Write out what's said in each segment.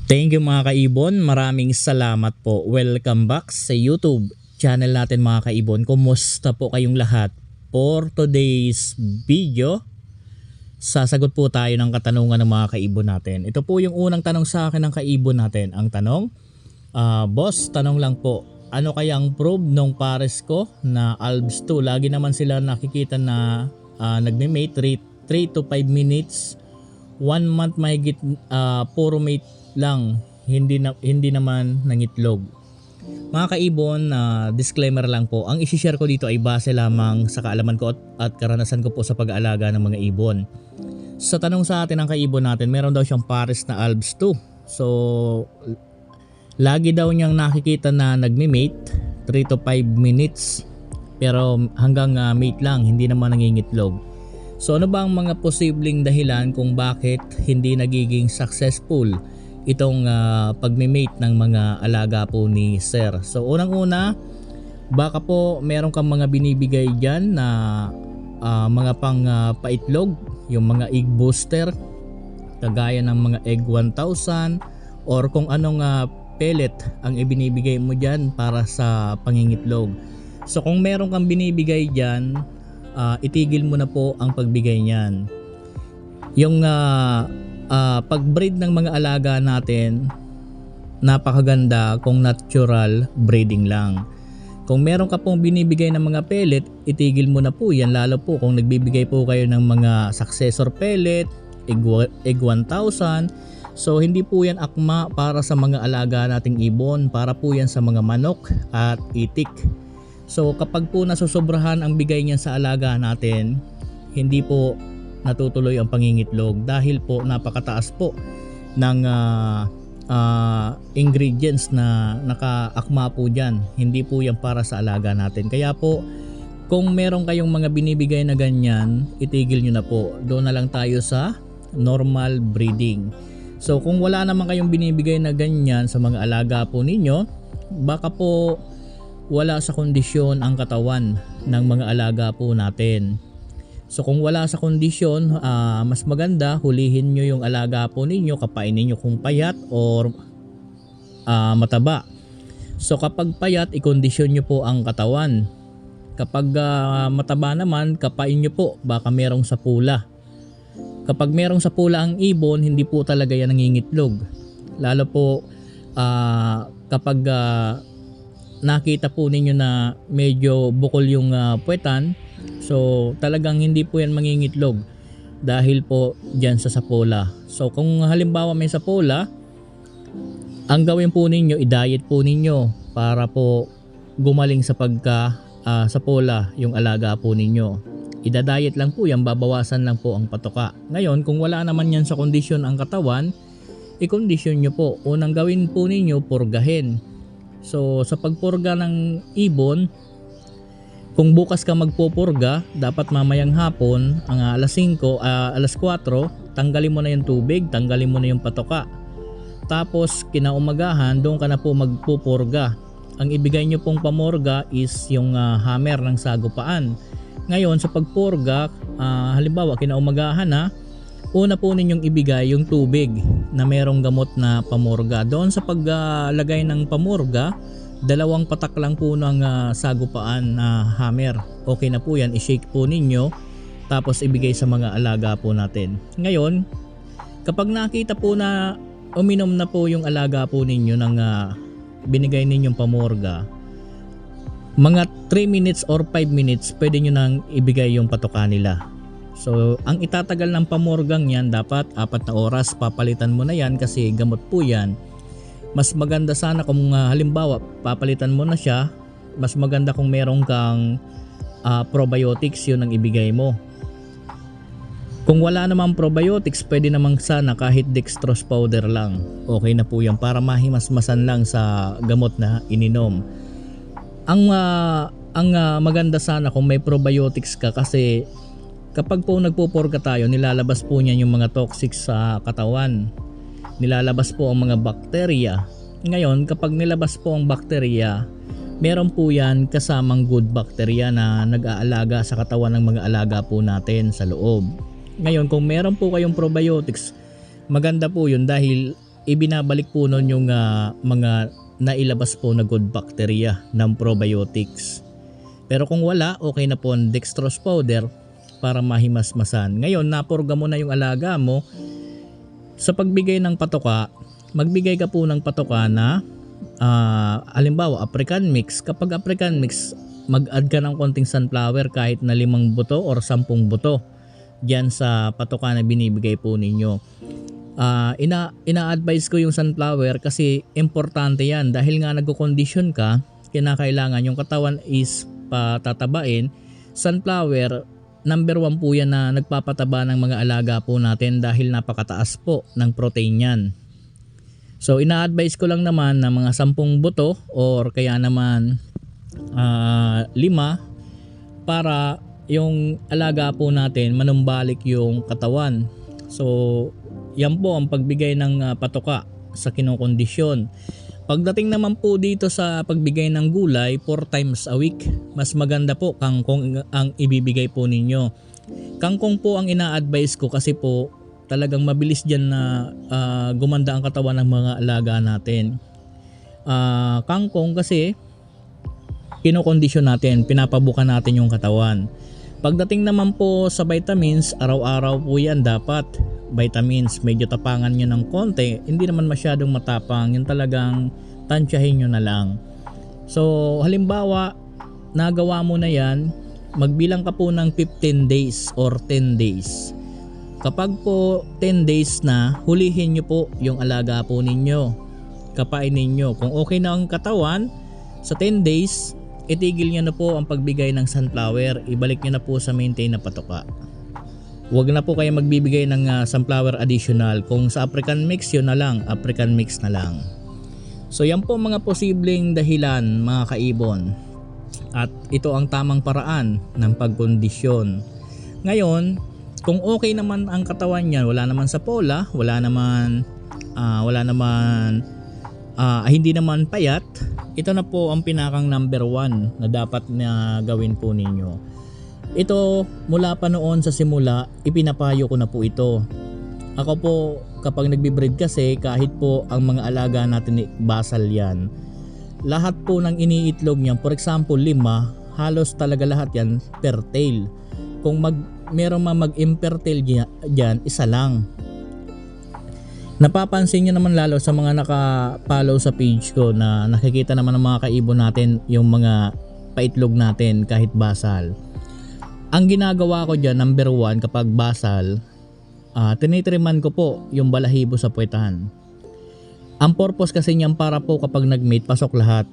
Thank you mga kaibon, maraming salamat po. Welcome back sa YouTube channel natin mga kaibon. Kumusta po kayong lahat? For today's video, sasagot po tayo ng katanungan ng mga kaibon natin. Ito po yung unang tanong sa akin ng kaibon natin. Ang tanong, boss, tanong lang po, ano kaya ang probe nung pares ko na ALBS 2? Lagi naman sila nakikita na nagme-mate 3 to 5 minutes, 1 month mahigit, puro mate lang, hindi naman nangitlog. Mga kaibon, disclaimer lang po, ang isi-share ko dito ay base lamang sa kaalaman ko at karanasan ko po sa pag-aalaga ng mga ibon. Sa tanong sa atin ng kaibon natin, meron daw siyang pares na ALBS 2. So lagi daw niyang nakikita na nagme-mate 3 to 5 minutes, pero hanggang mate lang, hindi naman nangingitlog. So ano ba ang mga posibleng dahilan kung bakit hindi nagiging successful itong pagme-mate ng mga alaga po ni Sir? So unang-una, baka po meron kang mga binibigay dyan na mga pang paitlog, yung mga egg booster, kagaya ng mga egg 1000 or kung anong pellet ang ibinibigay mo dyan para sa pangingitlog. So kung meron kang binibigay dyan, itigil mo na po ang pagbigay niyan. Yung pag-breed ng mga alaga natin, napakaganda kung natural breeding lang. Kung meron ka pong binibigay ng mga pellet, itigil mo na po yan, lalo po kung nagbibigay po kayo ng mga successor pellet, egg 1000. So hindi po yan akma para sa mga alaga nating ibon, para po yan sa mga manok at itik. So kapag po nasusobrahan ang bigay niyan sa alaga natin, hindi po natutuloy ang pangingitlog dahil po napakataas po ng ingredients na nakaakma po dyan. Hindi po yan para sa alaga natin. Kaya po kung meron kayong mga binibigay na ganyan, itigil nyo na po. Doon na lang tayo sa normal breeding. So kung wala naman kayong binibigay na ganyan sa mga alaga po ninyo, baka po wala sa kondisyon ang katawan ng mga alaga po natin. So kung wala sa kondisyon, mas maganda hulihin nyo yung alaga po ninyo, kapainin nyo kung payat or mataba. So kapag payat, ikondisyon nyo po ang katawan. Kapag mataba naman, kapain nyo po, baka merong sapula. Kapag merong sapula ang ibon, hindi po talaga yan nangingitlog. Lalo po kapag nakita po ninyo na medyo bukol yung puwetan, so talagang hindi po yan mangingitlog dahil po dyan sa sapola. So kung halimbawa may sapola, ang gawin po ninyo, i-diet po ninyo para po gumaling sa sapola yung alaga po ninyo. Ida-diet lang po yan, babawasan lang po ang patoka. Ngayon kung wala naman yan sa kondisyon ang katawan, i-kondisyon nyo po. Unang gawin po ninyo, purgahin. So sa pagpurga ng ibon, kung bukas ka magpupurga, dapat mamayang hapon, ang alas 5, alas 4, tanggalin mo na yung tubig, tanggalin mo na yung patoka. Tapos kinaumagahan, doon ka na po magpupurga. Ang ibigay nyo pong pamurga is yung hammer ng sagupaan. Ngayon sa pagpurga, halimbawa kinaumagahan na, una po ninyong ibigay yung tubig na merong gamot na pamurga. Doon sa paglagay ng pamurga, 2 patak lang po ng sagupaan na hammer. Okay na po yan, i-shake po ninyo tapos ibigay sa mga alaga po natin. Ngayon, kapag nakita po na uminom na po yung alaga po ninyo ng binigay ninyong pamurga, mga 3 minutes or 5 minutes pwede nyo nang ibigay yung patoka nila. So ang itatagal ng pamurgang yan, dapat 4 na oras, papalitan mo na yan kasi gamot po yan. Mas maganda sana kung halimbawa papalitan mo na siya, mas maganda kung meron kang probiotics, yun ang ibigay mo. Kung wala namang probiotics, pwede namang sana kahit dextrose powder lang, okay na po yan para mahimasmasan lang sa gamot na ininom. Ang maganda sana kung may probiotics ka, kasi kapag po nagpupurga tayo, nilalabas po niyan yung mga toxic sa katawan. Nilalabas po ang mga bakterya. Ngayon, kapag nilabas po ang bakterya, meron po yan kasamang good bacteria na nag-aalaga sa katawan ng mga alaga po natin sa loob. Ngayon, kung meron po kayong probiotics, maganda po yun dahil ibinabalik po nun yung mga nailabas po na good bacteria ng probiotics. Pero kung wala, okay na po ang dextrose powder para mahimasmasan. Ngayon, napurga mo na yung alaga mo. Sa pagbigay ng patoka, magbigay ka po ng patoka na halimbawa African mix. Kapag African mix, mag-add ka ng konting sunflower kahit na 5 buto or 10 buto diyan sa patoka na binibigay po ninyo. Ina-advise ko yung sunflower kasi importante yan dahil nga nagko-condition ka, kinakailangan yung katawan is patatabain. Sunflower, number 1 po yan na nagpapataba ng mga alaga po natin dahil napakataas po ng protein yan. So ina-advise ko lang naman na mga 10 buto or kaya naman 5 para yung alaga po natin manumbalik yung katawan. So yan po ang pagbigay ng patoka sa kinokondisyon. Pagdating naman po dito sa pagbigay ng gulay 4 times a week, mas maganda po kangkong ang ibibigay po ninyo. Kangkong po ang ina-advise ko kasi po talagang mabilis dyan na gumanda ang katawan ng mga alaga natin. Kangkong kasi kinokondisyon natin, pinapabukan natin yung katawan. Pagdating naman po sa vitamins, araw-araw po yan dapat. Vitamins, medyo tapangan nyo ng konti, hindi naman masyadong matapang, yung talagang tansyahin nyo na lang. So halimbawa nagawa mo na yan, magbilang ka po ng 15 days or 10 days. Kapag po 10 days na, hulihin nyo po yung alaga po ninyo, kapain ninyo. Kung okay na ang katawan sa 10 days, itigil nyo na po ang pagbigay ng sunflower, ibalik nyo na po sa maintain na patoka. Huwag na po kayo magbibigay ng sunflower additional. Kung sa African mix, yun na lang, African mix na lang. So yan po mga posibleng dahilan mga kaibon. At ito ang tamang paraan ng pagkondisyon. Ngayon, kung okay naman ang katawan niyan, wala naman sapola, hindi naman payat, ito na po ang pinakang number 1 na dapat na gawin po ninyo. Ito mula pa noon sa simula, ipinapayo ko na po ito. Ako po kapag nagbi-breed kasi kahit po ang mga alaga natin basal yan, lahat po ng iniitlog niyan, for example 5, halos talaga lahat yan per tail. Kung meron mag-impertail dyan, isa lang. Napapansin nyo naman lalo sa mga naka-follow sa page ko na nakikita naman ng mga kaibon natin yung mga paitlog natin kahit basal. Ang ginagawa ko dyan, number 1, kapag basal, tinitriman ko po yung balahibo sa puwetan. Ang purpose kasi niyan para po kapag nag-mate, pasok lahat.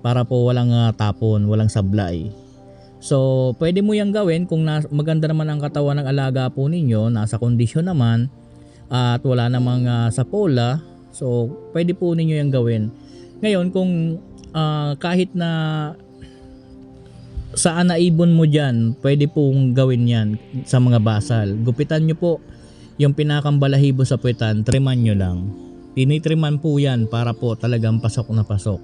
Para po walang tapon, walang sablay. So, pwede mo yung gawin kung maganda naman ang katawan ng alaga po ninyo, nasa kondisyon naman, at wala namang sapola. So, pwede po ninyo yung gawin. Ngayon, kung kahit na saan naibon mo dyan, pwede pong gawin yan sa mga basal. Gupitan nyo po yung pinakang balahibo sa puwetan, triman nyo lang. Tinitriman po yan para po talagang pasok na pasok.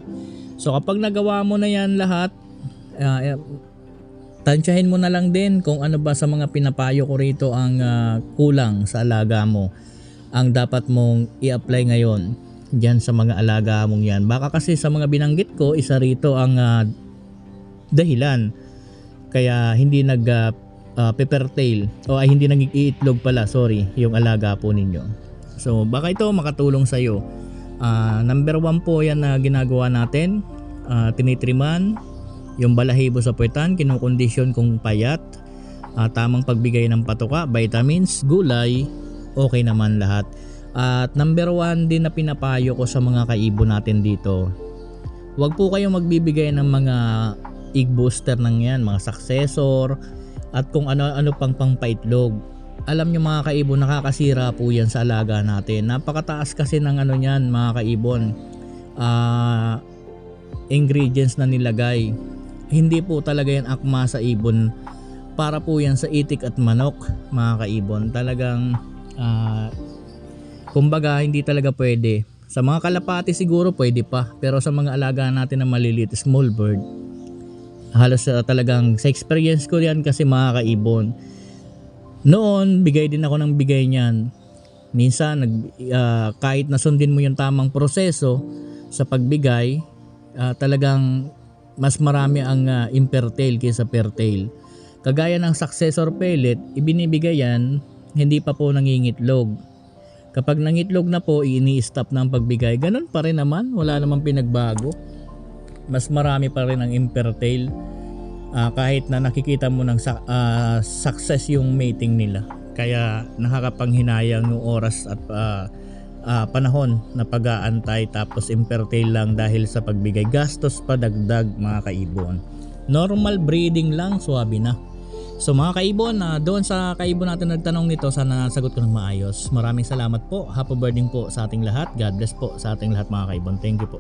So kapag nagawa mo na yan lahat, tansyahin mo na lang din kung ano ba sa mga pinapayo ko rito ang kulang sa alaga mo. Ang dapat mong i-apply ngayon dyan sa mga alaga mong yan. Baka kasi sa mga binanggit ko, isa rito ang dahilan kaya hindi peppertail o hindi nag-iitlog pala, yung alaga po ninyo. So baka ito makatulong sa iyo. Number 1 po yan na ginagawa natin, tinitriman yung balahibo sa puwetan, kinokondisyon kung payat, tamang pagbigay ng patoka, vitamins, gulay, okay naman lahat. At number 1 din na pinapayo ko sa mga kaibon natin dito, huwag po kayong magbibigay ng mga egg booster ng yan, mga successor at kung ano-ano pang paitlog. Alam nyo mga kaibon, nakakasira po yan sa alaga natin. Napakataas kasi ng yan mga kaibon, ingredients na nilagay. Hindi po talaga yan akma sa ibon, para po yan sa itik at manok mga kaibon. Talagang kumbaga hindi talaga pwede. Sa mga kalapati siguro pwede pa, pero sa mga alaga natin na maliliit, small bird, halos talagang sa experience ko yan kasi mga kaibon. Noon, bigay din ako ng bigay niyan. Minsan kahit nasundin mo yung tamang proseso sa pagbigay, talagang mas marami ang impertail kaysa pertail. Kagaya ng successor pellet, ibinibigay yan, hindi pa po nangingitlog. Kapag nangitlog na po, ini-stop na ang pagbigay. Ganun pa rin naman, wala namang pinagbago. Mas marami pa rin ang impertail kahit na nakikita mo ng success yung mating nila. Kaya nakakapanghinayang yung oras at panahon na pag-aantay, tapos impertail lang dahil sa pagbigay. Gastos pa dagdag mga kaibon. Normal breeding lang, swabe na. So mga kaibon, doon sa kaibon natin nagtanong nito, sana nasagot ko ng maayos. Maraming salamat po. Happy birthday po sa ating lahat. God bless po sa ating lahat mga kaibon. Thank you po.